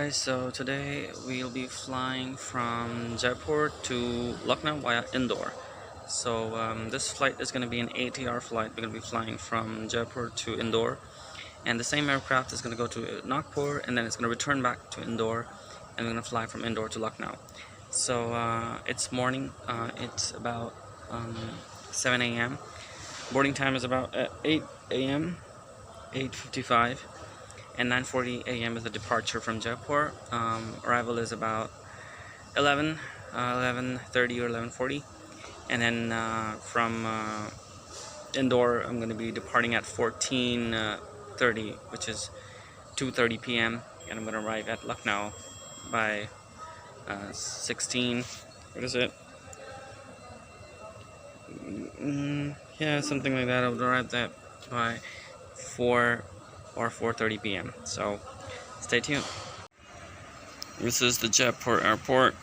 guys, so today we'll be flying from Jaipur to Lucknow via Indore. So this flight is going to be an ATR flight. We're going to be flying from Jaipur to Indore, and the same aircraft is going to go to Nagpur, and then it's going to return back to Indore, and we're going to fly from Indore to Lucknow. So it's morning. It's about 7 a.m. Boarding time is about 8 a.m. 8:55. And 9:40 a.m. is the departure from Jaipur. Arrival is about 11:30 or 11:40, and then from Indore I'm going to be departing at 14:30, which is 2:30 p.m. and I'm going to arrive at Lucknow by 16. What is it? Yeah, something like that. I would arrive there by 4 or 4:30 p.m. So stay tuned. This is the Jaipur airport.